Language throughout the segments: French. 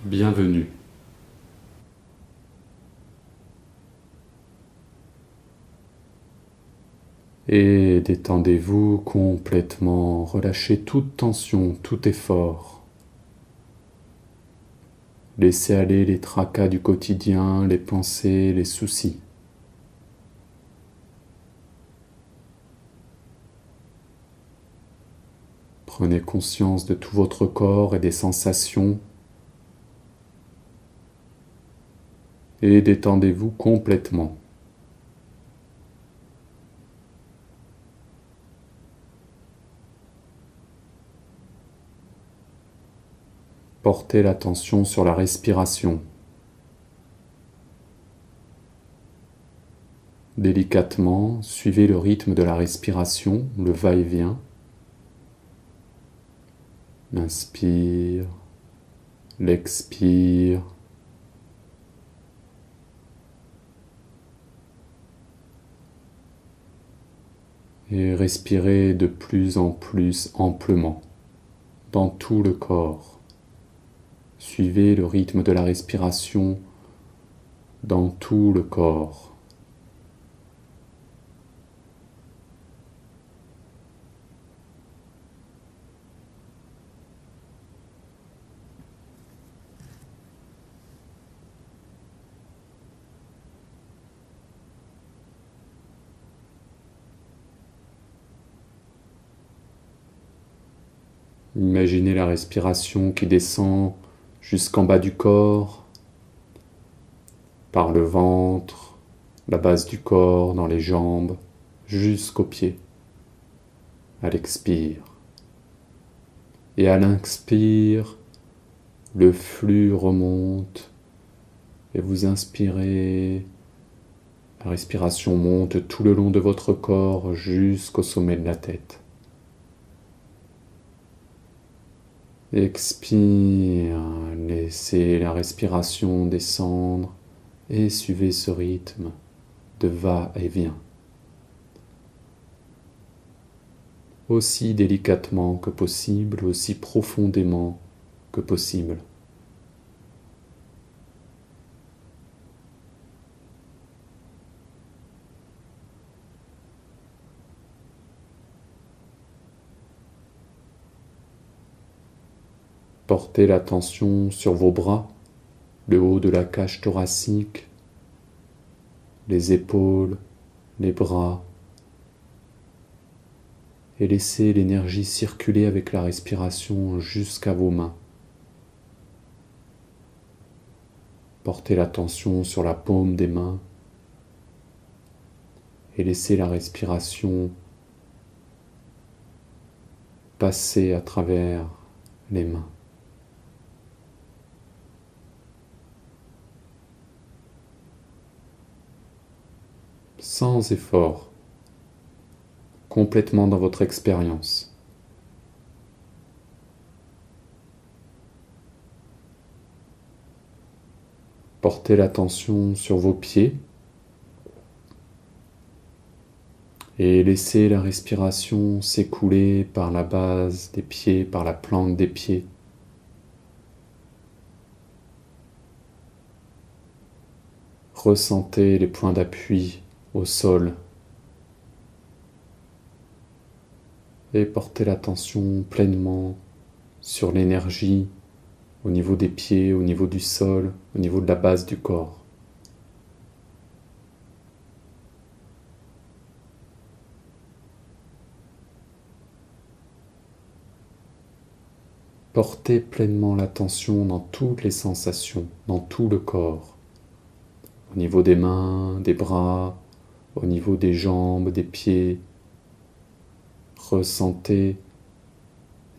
Bienvenue. Et détendez-vous complètement, relâchez toute tension, tout effort. Laissez aller les tracas du quotidien, les pensées, les soucis. Prenez conscience de tout votre corps et des sensations et détendez-vous complètement. Portez l'attention sur la respiration. Délicatement, suivez le rythme de la respiration, le va-et-vient. L'inspire, l'expire. Et respirez de plus en plus amplement dans tout le corps. Suivez le rythme de la respiration dans tout le corps. Imaginez la respiration qui descend jusqu'en bas du corps, par le ventre, la base du corps, dans les jambes, jusqu'aux pieds. À l'expire. Et à l'inspire, le flux remonte et vous inspirez. La respiration monte tout le long de votre corps jusqu'au sommet de la tête. Expire, laissez la respiration descendre et suivez ce rythme de va-et-vient. Aussi délicatement que possible, aussi profondément que possible. Portez l'attention sur vos bras, le haut de la cage thoracique, les épaules, les bras, et laissez l'énergie circuler avec la respiration jusqu'à vos mains. Portez l'attention sur la paume des mains et laissez la respiration passer à travers les mains. Sans effort, complètement dans votre expérience. Portez l'attention sur vos pieds et laissez la respiration s'écouler par la base des pieds, par la plante des pieds. Ressentez les points d'appui au sol et portez l'attention pleinement sur l'énergie au niveau des pieds, au niveau du sol, au niveau de la base du corps. Portez pleinement l'attention dans toutes les sensations, dans tout le corps, au niveau des mains, des bras, au niveau des jambes, des pieds. Ressentez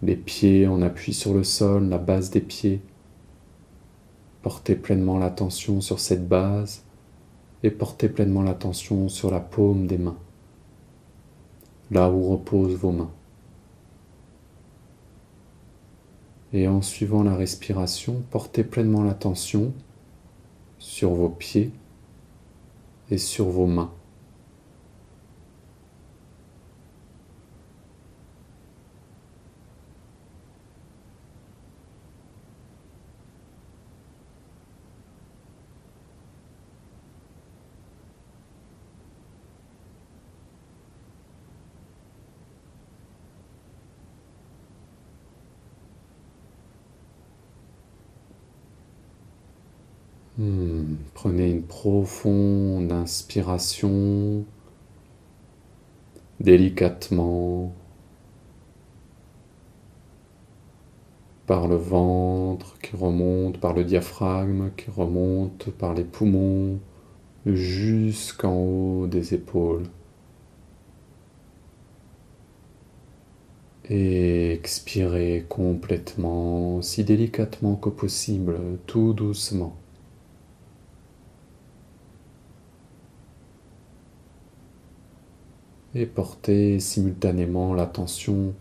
les pieds en appui sur le sol, la base des pieds. Portez pleinement l'attention sur cette base et portez pleinement l'attention sur la paume des mains, là où reposent vos mains. Et en suivant la respiration, portez pleinement l'attention sur vos pieds et sur vos mains. Prenez une profonde inspiration, délicatement, par le ventre qui remonte, par le diaphragme qui remonte, par les poumons, jusqu'en haut des épaules. Et expirez complètement, si délicatement que possible, tout doucement. Et portez simultanément l'attention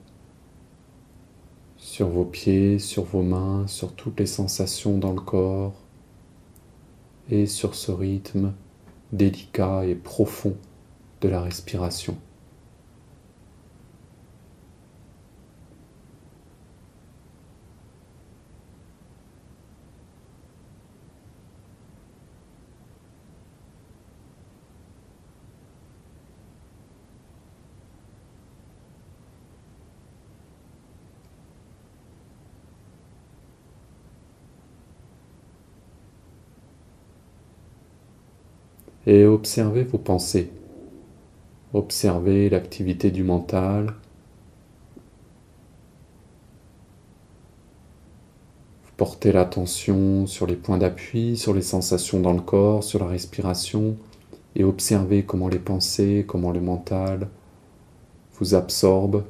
sur vos pieds, sur vos mains, sur toutes les sensations dans le corps et sur ce rythme délicat et profond de la respiration. Et observez vos pensées, observez l'activité du mental, portez l'attention sur les points d'appui, sur les sensations dans le corps, sur la respiration, et observez comment les pensées, comment le mental vous absorbe,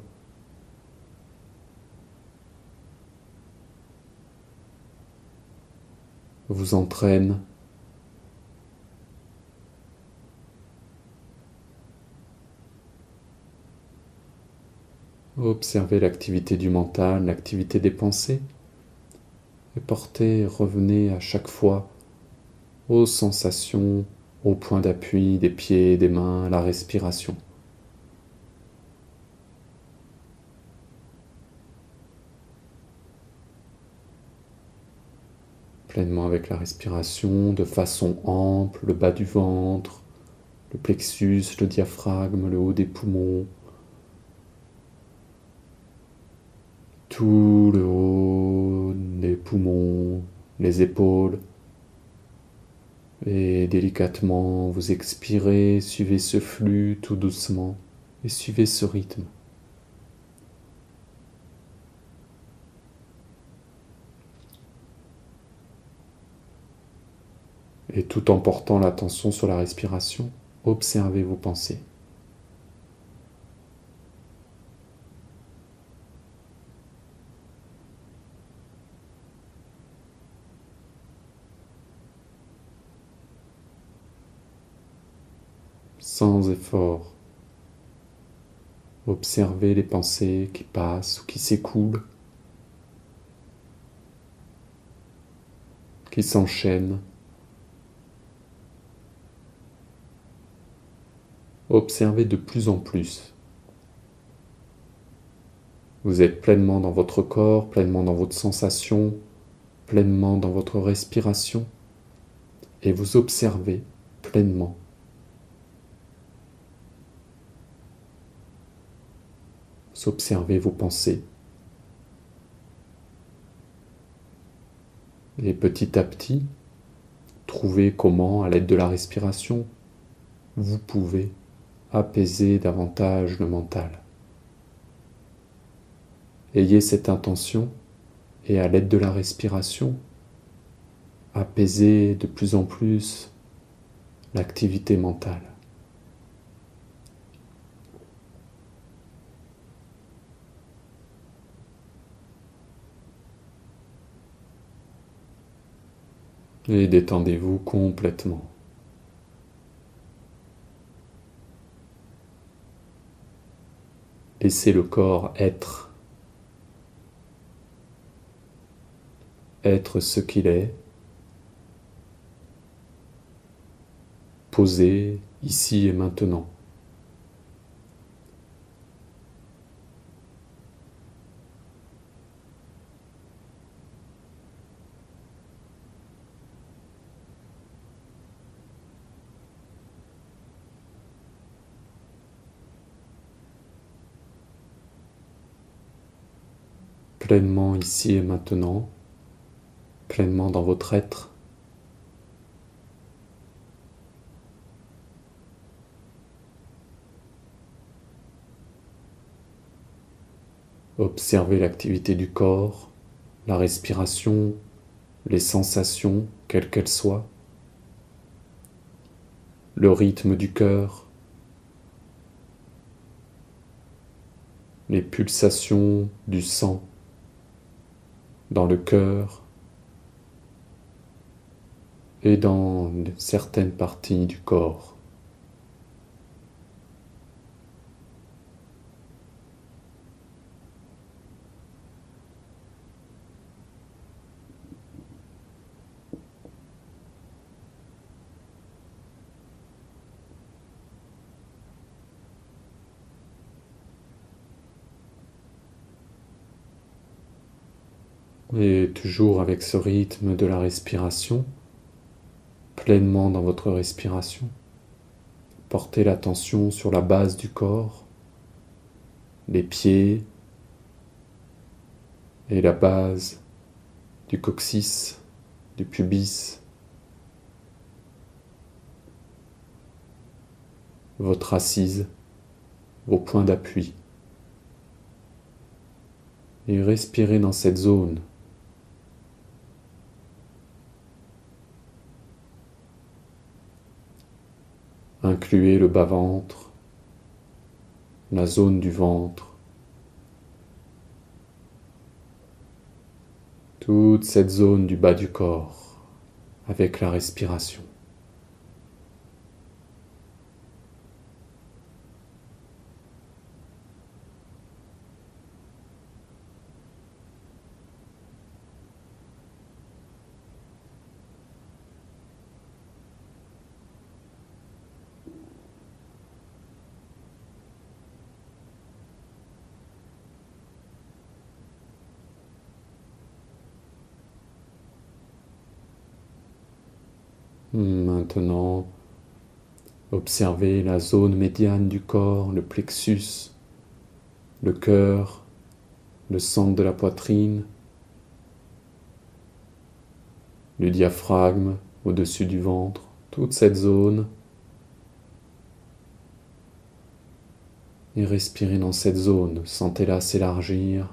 vous entraîne. Observez l'activité du mental, l'activité des pensées, et revenez à chaque fois aux sensations, aux points d'appui des pieds, des mains, la respiration. Pleinement avec la respiration, de façon ample, le bas du ventre, le plexus, le diaphragme, le haut des poumons, tout le haut des poumons, les épaules. Et délicatement, vous expirez, suivez ce flux tout doucement et suivez ce rythme. Et tout en portant l'attention sur la respiration, observez vos pensées. Sans effort, observez les pensées qui passent ou qui s'écoulent, qui s'enchaînent. Observez de plus en plus. Vous êtes pleinement dans votre corps, pleinement dans votre sensation, pleinement dans votre respiration, et vous observez pleinement. Vous observez vos pensées. Et petit à petit, trouvez comment, à l'aide de la respiration, vous pouvez apaiser davantage le mental. Ayez cette intention et à l'aide de la respiration, apaisez de plus en plus l'activité mentale. Et détendez-vous complètement. Laissez le corps être ce qu'il est, posé ici et maintenant. Pleinement ici et maintenant, pleinement dans votre être. Observez l'activité du corps, la respiration, les sensations, quelles qu'elles soient, le rythme du cœur, les pulsations du sang dans le cœur et dans certaines parties du corps. Et toujours avec ce rythme de la respiration, pleinement dans votre respiration, portez l'attention sur la base du corps, les pieds et la base du coccyx, du pubis, votre assise, vos points d'appui. Et respirez dans cette zone. Incluez le bas-ventre, la zone du ventre, toute cette zone du bas du corps avec la respiration. Maintenant, observez la zone médiane du corps, le plexus, le cœur, le centre de la poitrine, le diaphragme au-dessus du ventre, toute cette zone. Et respirez dans cette zone, sentez-la s'élargir.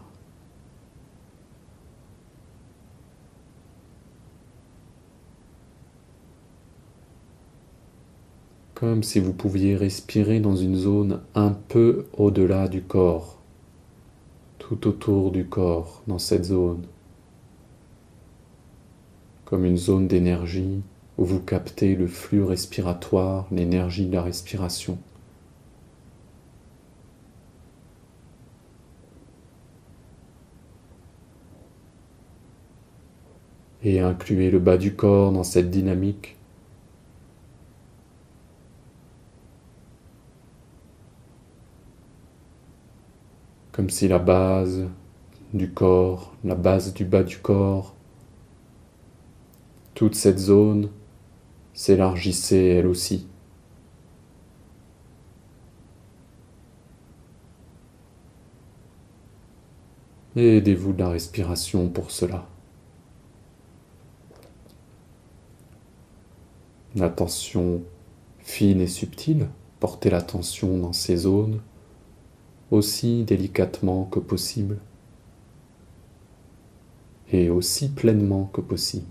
Comme si vous pouviez respirer dans une zone un peu au-delà du corps, tout autour du corps, dans cette zone. Comme une zone d'énergie où vous captez le flux respiratoire, l'énergie de la respiration. Et incluez le bas du corps dans cette dynamique. Comme si la base du corps, la base du bas du corps, toute cette zone s'élargissait elle aussi. Et aidez-vous de la respiration pour cela. L'attention fine et subtile, portez l'attention dans ces zones aussi délicatement que possible et aussi pleinement que possible.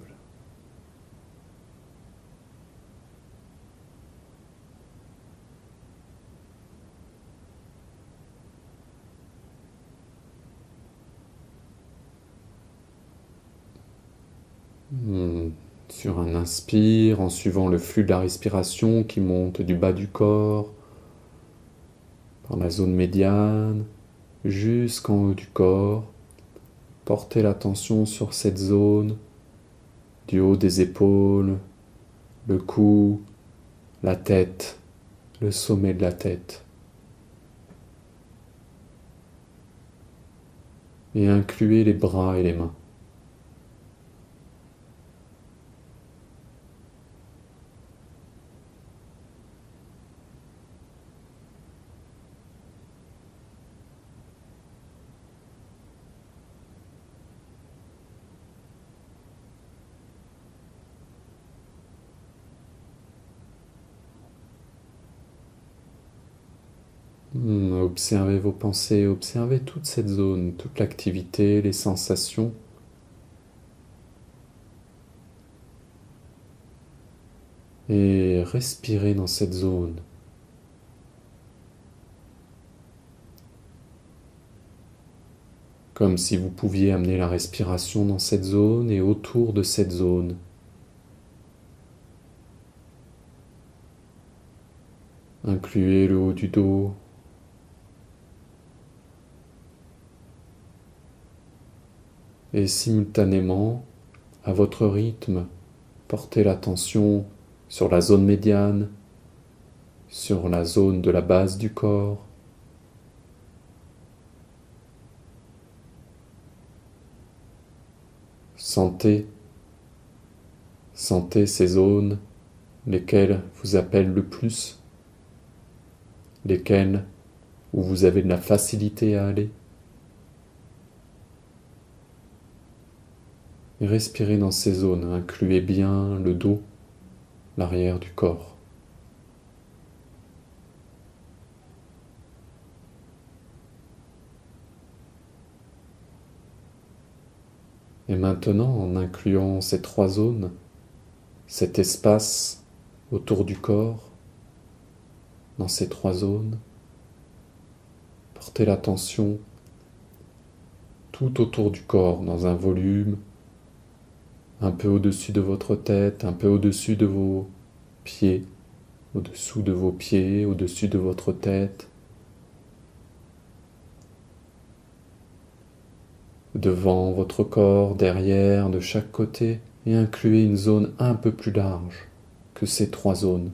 Sur un inspire, en suivant le flux de la respiration qui monte du bas du corps, par la zone médiane, jusqu'en haut du corps, portez l'attention sur cette zone, du haut des épaules, le cou, la tête, le sommet de la tête. Et incluez les bras et les mains. Observez vos pensées, observez toute cette zone, toute l'activité, les sensations. Et respirez dans cette zone. Comme si vous pouviez amener la respiration dans cette zone et autour de cette zone. Incluez le haut du dos. Et simultanément, à votre rythme, portez l'attention sur la zone médiane, sur la zone de la base du corps. Sentez ces zones, lesquelles vous appellent le plus, lesquelles où vous avez de la facilité à aller. Et respirez dans ces zones, incluez bien le dos, l'arrière du corps. Et maintenant, en incluant ces trois zones, cet espace autour du corps, dans ces trois zones, portez l'attention tout autour du corps, dans un volume, un peu au-dessus de votre tête, un peu au-dessus de vos pieds, au-dessous de vos pieds, au-dessus de votre tête, devant votre corps, derrière, de chaque côté, et incluez une zone un peu plus large que ces trois zones.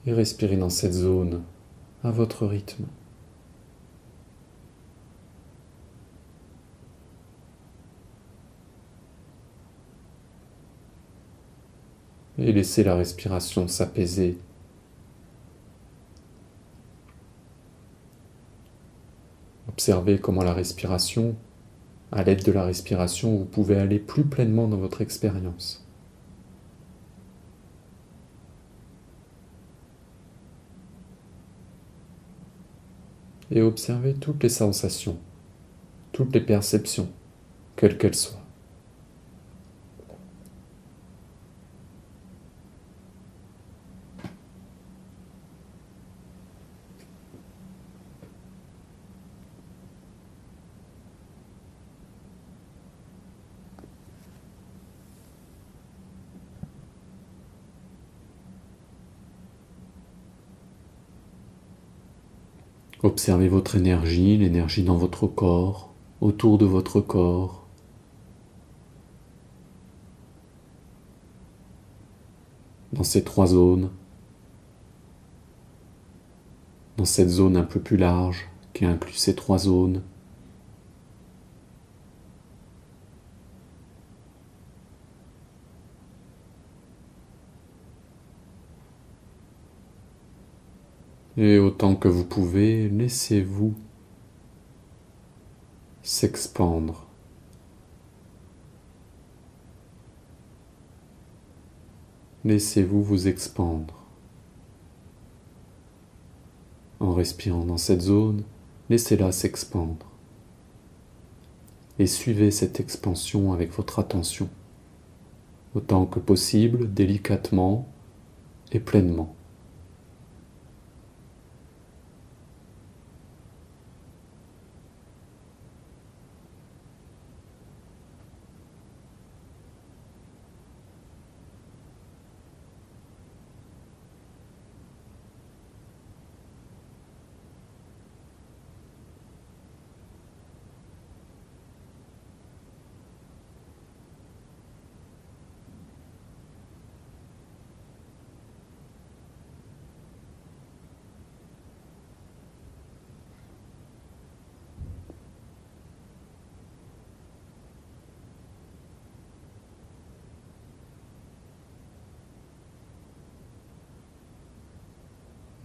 Et respirez dans cette zone à votre rythme. Et laissez la respiration s'apaiser. Observez comment la respiration, à l'aide de la respiration, vous pouvez aller plus pleinement dans votre expérience. Et observez toutes les sensations, toutes les perceptions, quelles qu'elles soient. Observez votre énergie, l'énergie dans votre corps, autour de votre corps. Dans ces trois zones, dans cette zone un peu plus large qui inclut ces trois zones. Et autant que vous pouvez, laissez-vous s'expandre. Laissez-vous vous expandre. En respirant dans cette zone, laissez-la s'expandre. Et suivez cette expansion avec votre attention, autant que possible, délicatement et pleinement.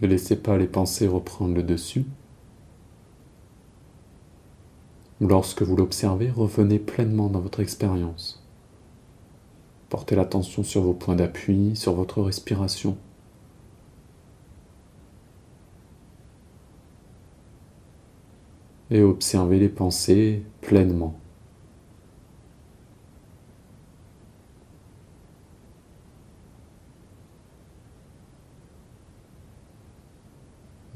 Ne laissez pas les pensées reprendre le dessus. Lorsque vous l'observez, revenez pleinement dans votre expérience. Portez l'attention sur vos points d'appui, sur votre respiration. Et observez les pensées pleinement.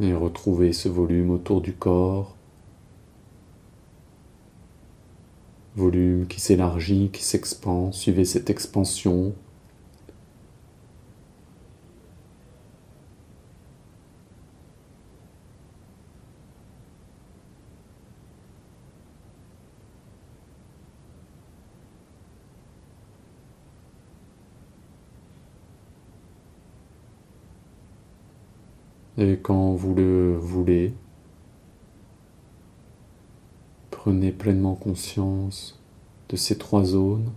Et retrouvez ce volume autour du corps. Volume qui s'élargit, qui s'expand. Suivez cette expansion. Et quand vous le voulez, prenez pleinement conscience de ces 3 zones,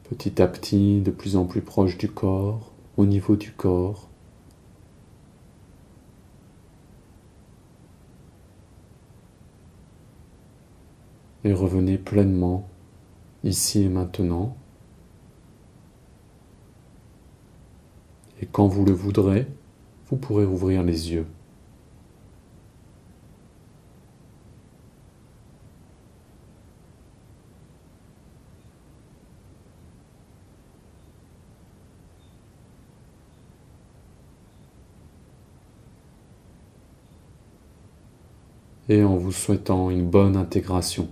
petit à petit, de plus en plus proches du corps, au niveau du corps. Et revenez pleinement, ici et maintenant. Et quand vous le voudrez, vous pourrez ouvrir les yeux. Et en vous souhaitant une bonne intégration.